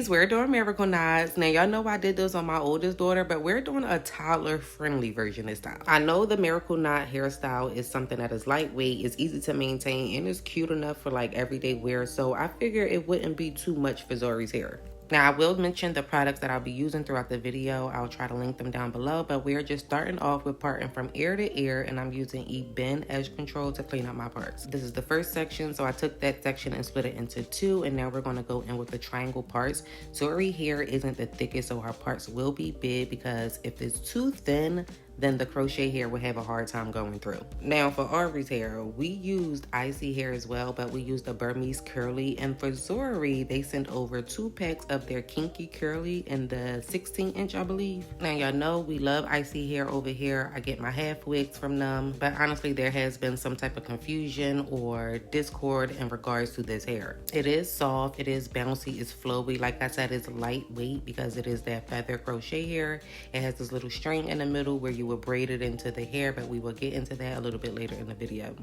sweeties, we're doing miracle knots. Now y'all know I did this on my oldest daughter, but we're doing a toddler-friendly version this time. I know the miracle knot hairstyle is something that is lightweight, it's easy to maintain, and it's cute enough for like everyday wear, so I figure it wouldn't be too much for Zori's hair. Now, I will mention the products that I'll be using throughout the video. I'll try to link them down below, but we're just starting off with parting from ear to ear, and I'm using Ebin edge control to clean up my parts. This is the first section, so I took that section and split it into two, and now we're gonna go in with the triangle parts. Zori hair isn't the thickest, so her parts will be big because if it's too thin, then the crochet hair would have a hard time going through. Now for Aubrey's hair, we used Isee Hair as well, but we used the Burmese curly, and for Zori, they sent over 2 packs of their Kinky curly in the 16-inch, I believe. Now y'all know we love Isee Hair over here. I get my half wigs from them, but honestly there has been some type of confusion or discord in regards to this hair. It is soft, it is bouncy, it's flowy. Like I said, it's lightweight because it is that feather crochet hair. It has this little string in the middle where you will braid it into the hair, but we will get into that a little bit later in the video.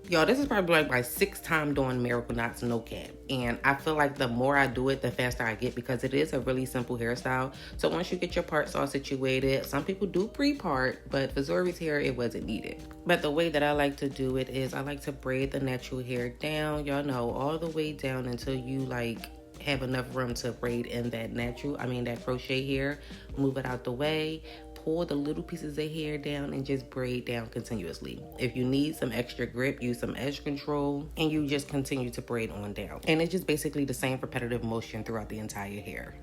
Y'all, this is probably like my 6th time doing miracle knots, no cap. And I feel like the more I do it, the faster I get because it is a really simple hairstyle. So once you get your parts all situated, some people do pre-part, but for Zori's hair, it wasn't needed. But the way that I like to do it is I like to braid the natural hair down, y'all know, all the way down until you like have enough room to braid in that that crochet hair. Move it out the way, pull the little pieces of hair down, and just braid down continuously. If you need some extra grip, use some edge control, and you just continue to braid on down. And it's just basically the same repetitive motion throughout the entire hair.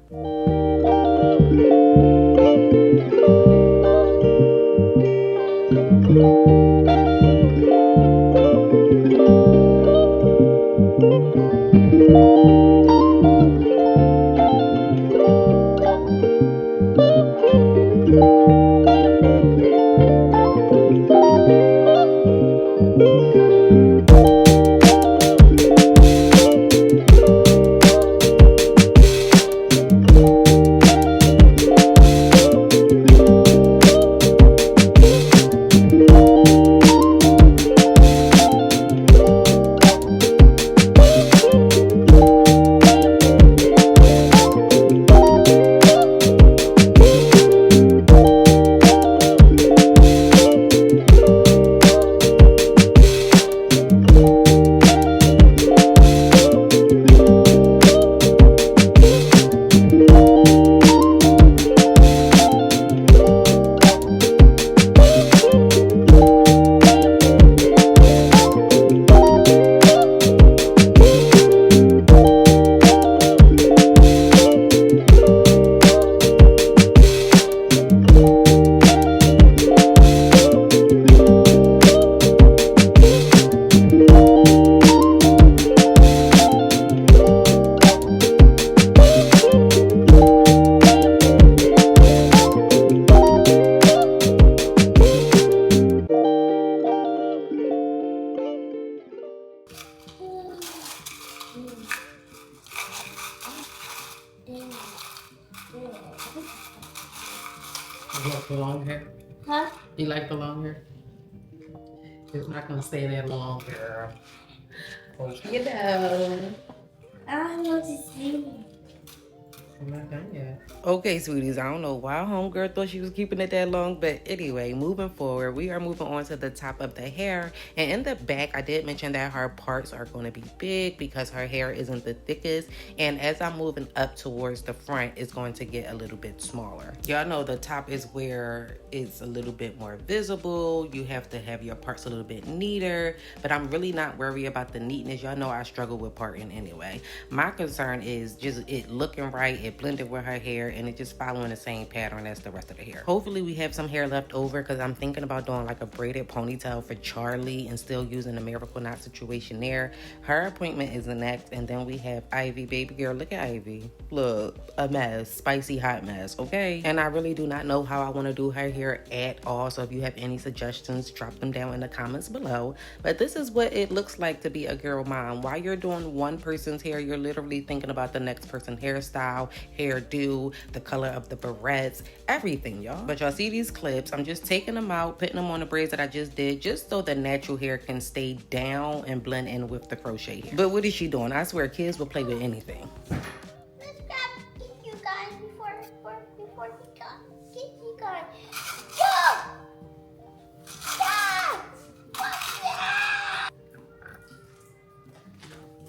You like the long hair? Huh? You like the long hair? It's not gonna stay that long, girl. You know. I want to see. I'm not done yet. Okay, sweeties, I don't know why homegirl thought she was keeping it that long, but anyway, moving forward, we are moving on to the top of the hair. And in the back, I did mention that her parts are going to be big because her hair isn't the thickest. And as I'm moving up towards the front, it's going to get a little bit smaller. Y'all know the top is where it's a little bit more visible. You have to have your parts a little bit neater, but I'm really not worried about the neatness. Y'all know I struggle with parting anyway. My concern is just it looking right, it blended with her hair, and it just following the same pattern as the rest of the hair. Hopefully we have some hair left over because I'm thinking about doing like a braided ponytail for Charlie and still using the miracle knot situation there. Her appointment is the next, and then we have Ivy. Baby girl, look at Ivy. Look, a mess, spicy hot mess, okay? And I really do not know how I want to do her hair at all, so if you have any suggestions, drop them down in the comments below. But this is what it looks like to be a girl mom. While you're doing one person's hair, you're literally thinking about the next person's hairstyle. hairdo, the color of the barrettes, everything, y'all. But y'all see these clips, I'm just taking them out, putting them on the braids that I just did, just so the natural hair can stay down and blend in with the crochet hair. But what is she doing? I swear kids will play with anything. Let's grab you guys before he got Kinky guy. Go! Dad! What's that?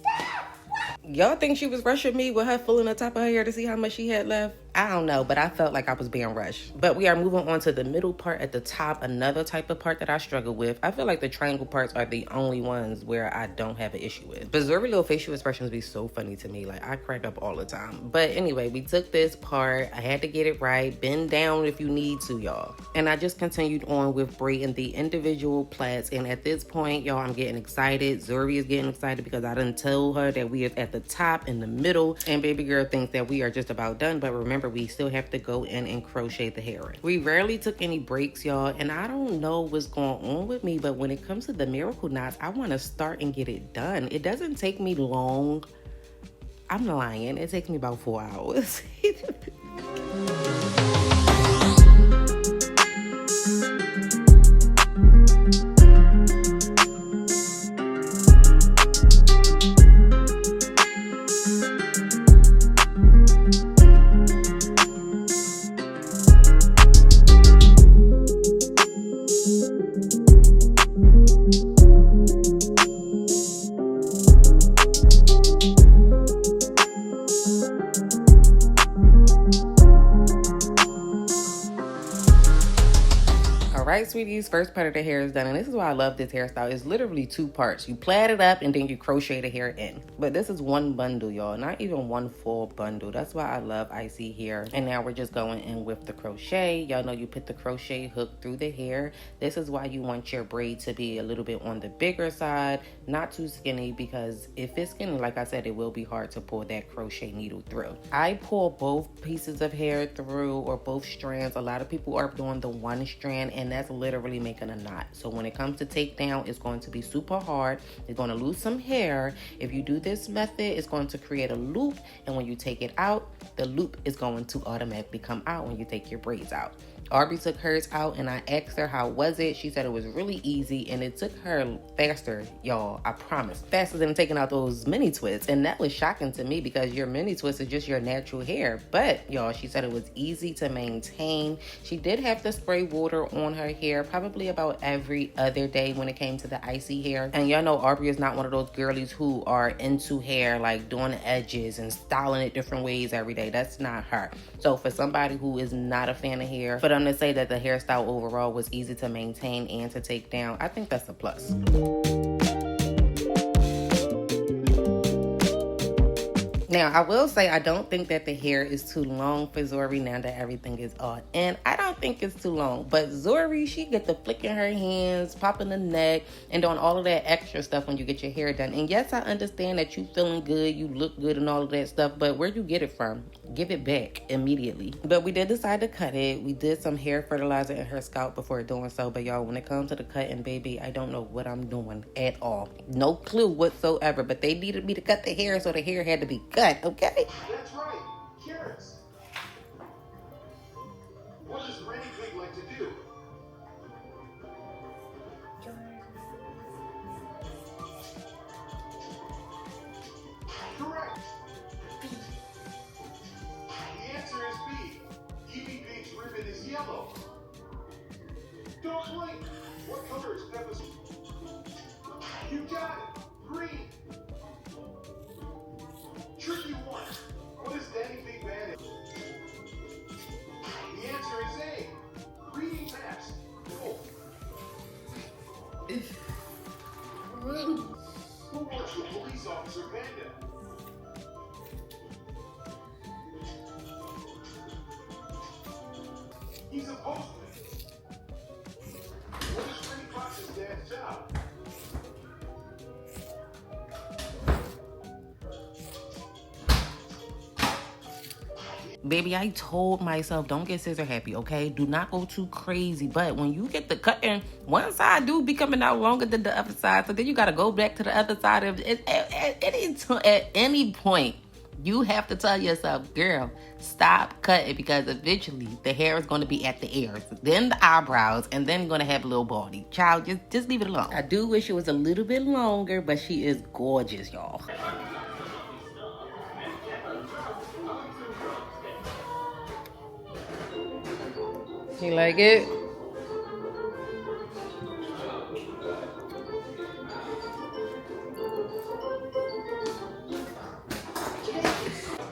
Dad! Y'all think she was rushing me with her fooling the top of her hair to see how much she had left? I don't know, but I felt like I was being rushed. But we are moving on to the middle part at the top, another type of part that I struggle with. I feel like the triangle parts are the only ones where I don't have an issue with. Bizarre little facial expressions be so funny to me. Like, I crack up all the time. But anyway, we took this part. I had to get it right. Bend down if you need to, y'all. And I just continued on with braiding the individual plaits. And at this point, y'all, I'm getting excited. Zuri is getting excited because I done told her that we are at the top in the middle. And baby girl thinks that we are just about done. But remember, we still have to go in and crochet the hair in. We rarely took any breaks, y'all, and I don't know what's going on with me, but when it comes to the miracle knots, I want to start and get it done. It doesn't take me long. I'm lying. It takes me about 4 hours. Alright, sweeties, first part of the hair is done, and this is why I love this hairstyle. It's literally 2 parts. You plait it up and then you crochet the hair in. But this is one bundle, y'all, not even one full bundle. That's why I love Isee Hair. And now we're just going in with the crochet. Y'all know you put the crochet hook through the hair. This is why you want your braid to be a little bit on the bigger side, not too skinny, because if it's skinny, like I said, it will be hard to pull that crochet needle through. I pull both pieces of hair through, or both strands. A lot of people are doing the one strand, and that's literally making a knot. So when it comes to takedown, it's going to be super hard. It's going to lose some hair. If you do this method, it's going to create a loop, and when you take it out, the loop is going to automatically come out when you take your braids out. Aubrey took hers out, and I asked her how was it. She said it was really easy, and it took her faster, y'all, I promise, faster than taking out those mini twists. And that was shocking to me because your mini twist is just your natural hair. But y'all, she said it was easy to maintain. She did have to spray water on her hair probably about every other day when it came to the Isee Hair. And y'all know Aubrey is not one of those girlies who are into hair, like doing the edges and styling it different ways every day. That's not her. So for somebody who is not a fan of hair, for them to say that the hairstyle overall was easy to maintain and to take down, I think that's a plus. Now, I will say I don't think that the hair is too long for Zori now that everything is all in. I don't think it's too long, but Zori, she get the flicking her hands, popping the neck, and doing all of that extra stuff when you get your hair done. And yes, I understand that you feeling good, you look good and all of that stuff, but where you get it from? Give it back immediately. But we did decide to cut it. We did some hair fertilizer in her scalp before doing so, but y'all, when it comes to the cutting, baby, I don't know what I'm doing at all. No clue whatsoever, but they needed me to cut the hair, so the hair had to be cut. Okay. That's right, carrots. What does Granny Pig like to do? Correct. The answer is B. Ebin Pig's ribbon is yellow. Don't blink. What color is Peppa's? You got it. Green. Tricky one. What is Danny Big Bad in? The answer is A. Reading maps. Oh. Who was the police officer Panda? He's a postman. What is Freddy Fox's dad's job? Baby, I told myself, don't get scissor happy, okay? Do not go too crazy. But when you get the cutting, one side do be coming out longer than the other side. So then you got to go back to the other side. At any point, You have to tell yourself, girl, stop cutting, because eventually the hair is going to be at the ears, then the eyebrows, and then going to have a little body. Child, just leave it alone. I do wish it was a little bit longer, but she is gorgeous, y'all. You like it?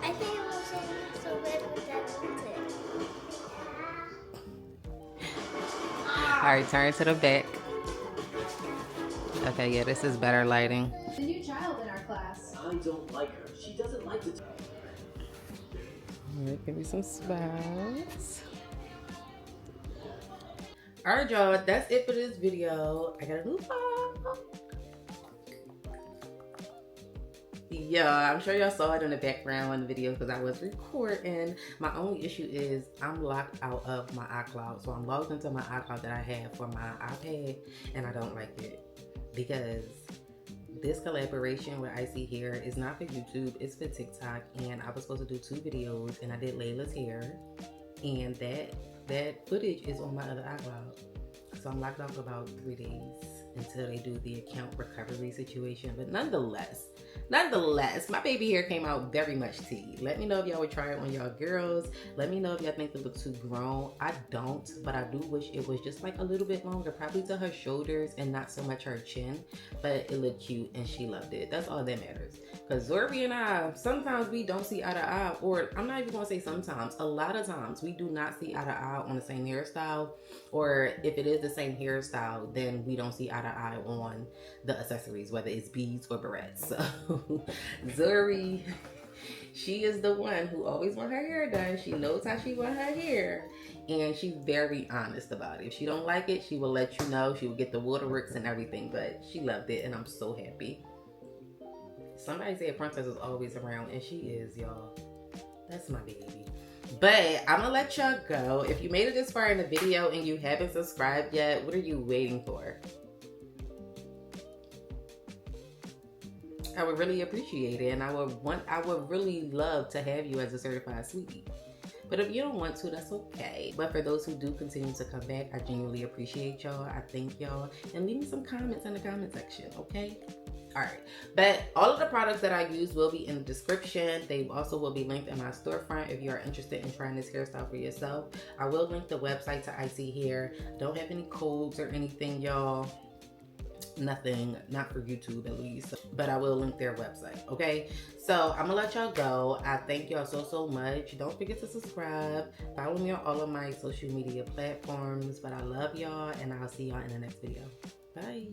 I think it wasn't so bad with that tip. Alright, turn to the back. Okay, yeah, this is better lighting. The new child in our class. I don't like her. She doesn't like to. Alright, give me some smiles. Alright, y'all, that's it for this video. I got a new phone. Yeah, I'm sure y'all saw it in the background in the video because I was recording. My only issue is I'm locked out of my iCloud. So I'm logged into my iCloud that I have for my iPad, and I don't like it because this collaboration with Isee Hair is not for YouTube, it's for TikTok, and I was supposed to do 2 videos, and I did Layla's hair, and that footage is on my other iCloud. So I'm locked out for about 3 days until they do the account recovery situation. But nonetheless, my baby hair came out very much tea. Let me know if y'all would try it on y'all girls. Let me know if y'all think it look too grown. I don't, but I do wish it was just like a little bit longer, probably to her shoulders and not so much her chin. But it looked cute and she loved it. That's all that matters. Because Zorby and I, sometimes we don't see eye to eye, or I'm not even gonna say sometimes, a lot of times we do not see eye to eye on the same hairstyle, or if it is the same hairstyle, then we don't see eye to eye on the accessories, whether it's beads or barrettes. So Zuri, she is the one who always wants her hair done. She knows how she wants her hair, and she's very honest about it. If she don't like it, she will let you know. She will get the waterworks and everything, but she loved it, and I'm so happy. Somebody said Princess is always around, and she is, y'all. That's my baby. But I'm gonna let y'all go. If you made it this far in the video and you haven't subscribed yet, what are you waiting for? I would really appreciate it, and I would really love to have you as a certified sweetie. But if you don't want to, that's okay. But for those who do continue to come back, I genuinely appreciate y'all. I thank y'all, and leave me some comments in the comment section, okay? Alright, but all of the products that I use will be in the description. They also will be linked in my storefront if you are interested in trying this hairstyle for yourself. I will link the website to Isee Hair. Don't have any codes or anything, y'all. Nothing, not for YouTube at least, but I will link their website, okay? So I'm gonna let y'all go. I thank y'all so much. Don't forget to subscribe. Follow me on all of my social media platforms. But I love y'all, and I'll see y'all in the next video. Bye.